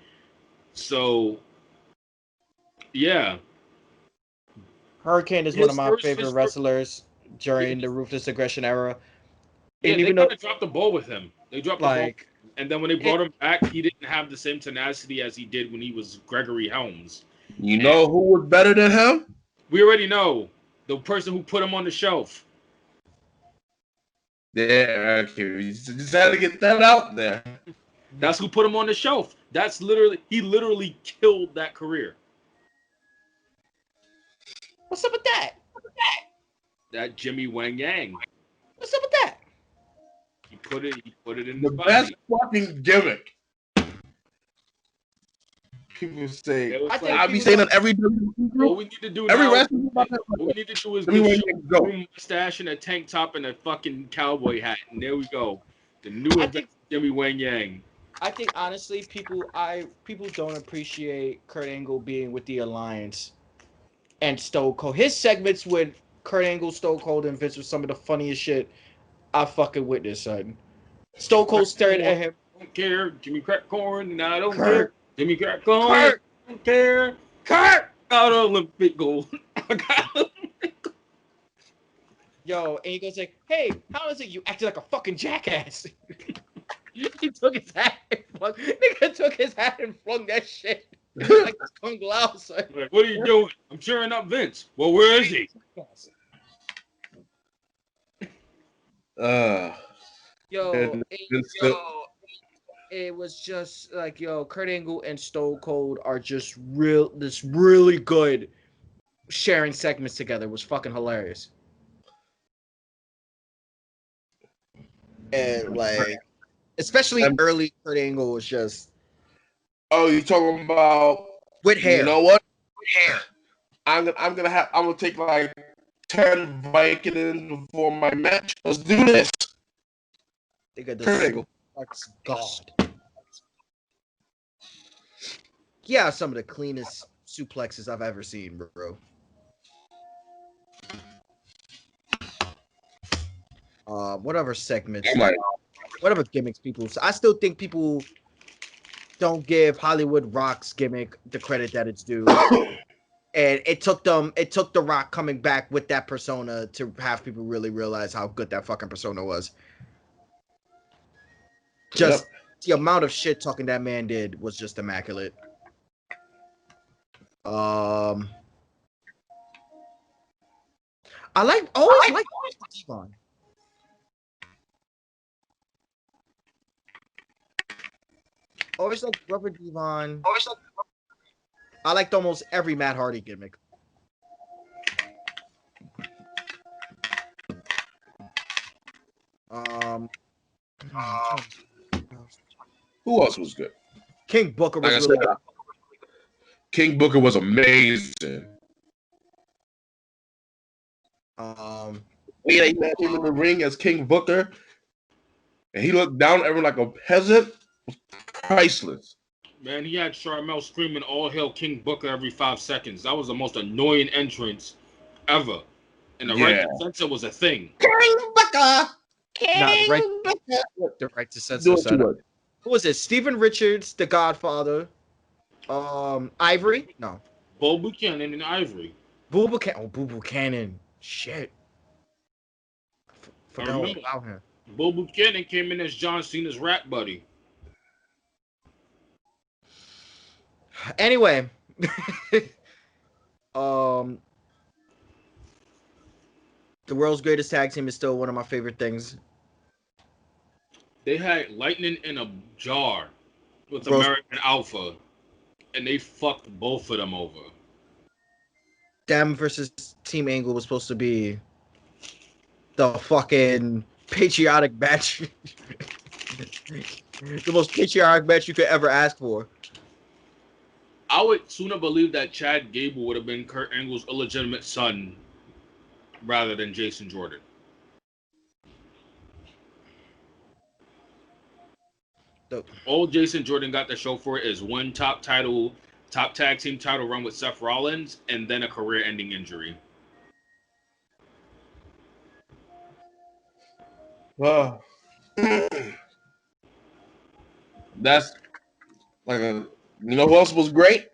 So yeah, Hurricane is one of his my first favorite his first, wrestlers yeah, during the Ruthless Aggression era. yeah, And they even though, kind of dropped the ball with him. They dropped the ball, like, and then when they it, brought him back, he didn't have the same tenacity as he did when he was Gregory Helms. You And know who was better than him? we already know the person who put him on the shelf. Yeah, okay. You just had to get that out there. That's who put him on the shelf. That's literally he literally killed that career. what's up with that? That Jimmy Wang Yang. What's up with that? He put it in The his best body. fucking gimmick. People say It was I like, think I be people saying don't. that every WWE what group, we need to do every now, wrestler about that. what we need to do is Let me give win Sean and a go. green mustache and a tank top and a fucking cowboy hat. And there we go. The new I event think Jimmy Wang Yang. I think honestly, people don't appreciate Kurt Angle being with the Alliance and Stone Cold. His segments with Kurt Angle, Stone Cold, and Vince was some of the funniest shit I fucking witnessed, son. Jimmy Stone crack Cold stared corn, at him. don't care. Jimmy crack corn, and I don't care. Kurt, Jimmy crack corn, and Kurt, I don't care. Kurt. Got Olympic gold. I got Yo, and he goes like, "Hey, how is it you acted like a fucking jackass?" He took his hat and flung. Nigga took his hat and flung that shit like it's Kung Lao, son. like, what are you doing? I'm cheering up Vince. Well, where is he? Uh, Yo, and, it, and still, it was just like, yo, Kurt Angle and Stone Cold are just this really good sharing segments together. It was fucking hilarious. And like, especially and, early Kurt Angle was just oh, you talking about? with You hair. know what? I'm gonna take like 10 Vicodins before my match. Let's do this. They got the Kurt Angle. suplex god. Yeah, some of the cleanest suplexes I've ever seen, bro. Whatever segments, I'm like, whatever gimmicks people. I still think people don't give Hollywood Rock's gimmick the credit that it's due. And it took The Rock coming back with that persona to have people really realize how good that fucking persona was. Just yep. the amount of shit talking that man did was just immaculate. I always like Devon. Always like Rubber Devon. I liked almost every Matt Hardy gimmick. Um, Who else was good? King Booker Like was I really said, good. King Booker was amazing. He came in the ring as King Booker, and he looked down at everyone like a peasant. It was priceless. Man, he had Charmel screaming "All hail King Booker" every 5 seconds. That was the most annoying entrance ever. And the right Yeah. to censor was a thing. King Booker. Not the right, King Booker. the right to Do censor. what you want. Who was it? Steven Richards, The Godfather. Ivory? No. Bo Buchanan and Ivory. Boo Buchanan. Oh, Boo Buchanan. Shit. I Forgot all remember about him. Bo Buchanan came in as John Cena's rap buddy. Anyway. um, the world's greatest tag team is still one of my favorite things. They had lightning in a jar with Bro, American Alpha, and they fucked both of them over. them versus Team Angle was supposed to be the fucking patriotic match. The most patriotic match you could ever ask for. I would sooner believe that Chad Gable would have been Kurt Angle's illegitimate son rather than Jason Jordan. The, All Jason Jordan got to show for it is one top tag team title run with Seth Rollins, and then a career-ending injury. Uh, that's like you know who else was great?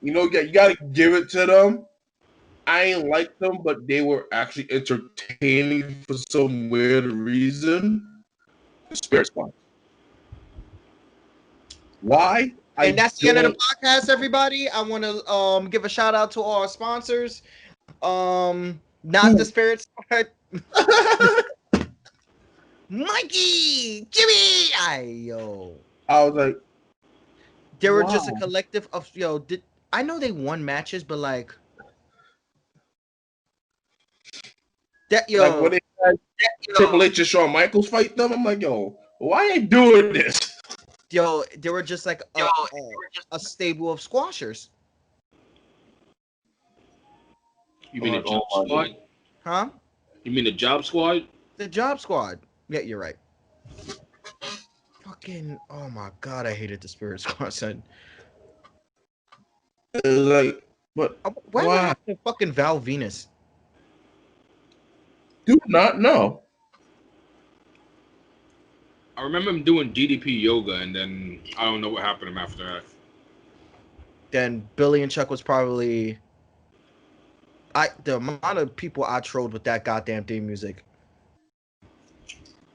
You know, you got to give it to them. I ain't like them, but they were actually entertaining for some weird reason. The Spirit Squad. Why? I and that's the end of the don't. podcast, everybody. I want to give a shout out to all our sponsors. Not the Spirit Squad. Mikey, Jimmy, yo. I was like, They were wow. just a collective of Did I know they won matches, but like that, Like when they had Triple H and Shawn Michaels fight them, I'm like, yo, why ain't doing this? they were just like a stable of squashers, You mean the Like, Job oh my Squad? God. huh? You mean the Job Squad? The Job Squad. Yeah, you're right. Fucking, oh my god, I hated the Spirit Squad. Son. It was like, but Why why? happened to fucking Val Venus? Do not know. I remember him doing DDP yoga, and then I don't know what happened to him after that. Then Billy and Chuck was probably the amount of people I trolled with that goddamn theme music.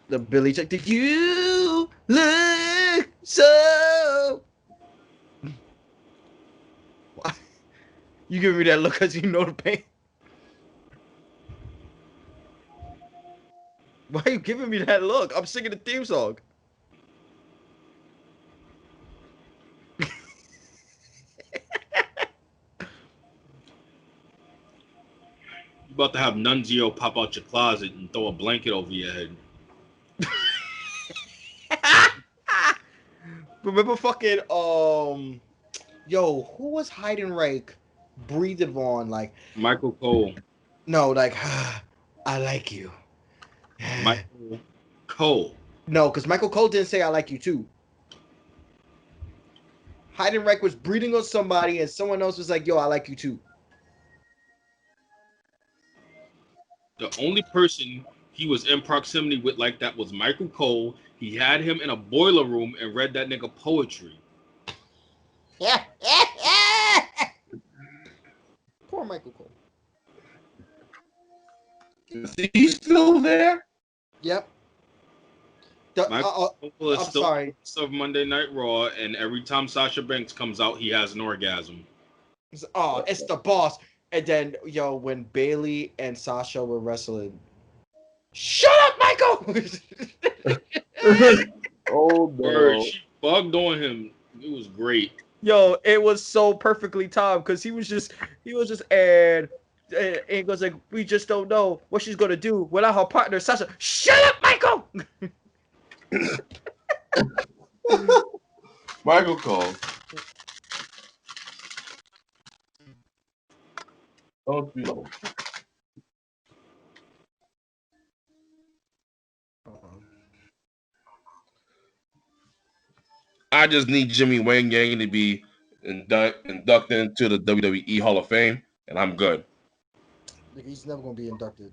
The Billy Chuck, did you look so? Why? You giving me that look because you know the pain? Why are you giving me that look? I'm singing the theme song. You about to have Nunzio pop out your closet and throw a blanket over your head. Remember fucking yo, who was Heidenreich breathing on like Michael Cole. no, like I like you. Michael Cole. No, because Michael Cole didn't say I like you too. Heidenreich was breathing on somebody and someone else was like, yo, I like you too. The only person he was in proximity with like that was Michael Cole. He had him in a boiler room and read that nigga poetry. Yeah. Poor Michael Cole. Is he still there? Yep. Michael Cole is I'm still sorry. of Monday Night Raw, and every time Sasha Banks comes out, he has an orgasm. It's the boss. And then, yo, when Bailey and Sasha were wrestling, shut up, Michael! Oh no! Word, she bugged on him. It was great. Yo, it was so perfectly timed because he was just and it goes like, we just don't know what she's gonna do without her partner Sasha. Shut up, Michael! Michael Cole. Don't you know? I just need Jimmy Wang Yang to be inducted into the WWE Hall of Fame, and I'm good. He's never gonna be inducted.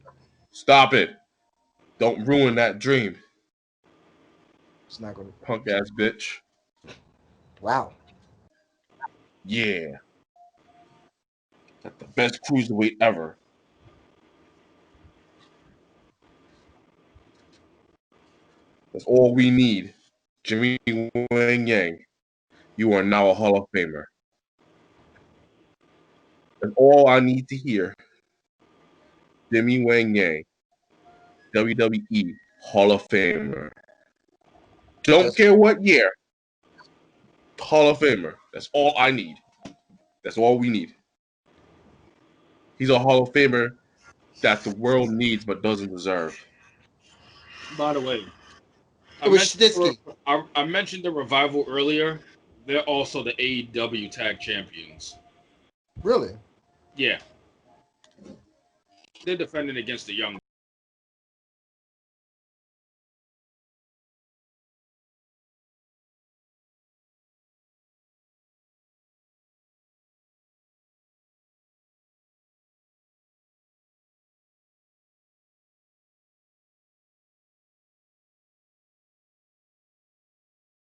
Stop it. Don't ruin that dream. It's not gonna. Punk ass bitch. Wow. Yeah. That's the best cruiserweight ever. That's all we need. Jimmy Wang Yang. You are now a Hall of Famer. That's all I need to hear. Jimmy Wang Yang. WWE Hall of Famer. Don't care what year. Hall of Famer. That's all I need. That's all we need. He's a Hall of Famer that the world needs but doesn't deserve. By the way, It was Snitsky. I mentioned the Revival earlier. They're also the AEW Tag Champions. Really? Yeah, they're defending against the Young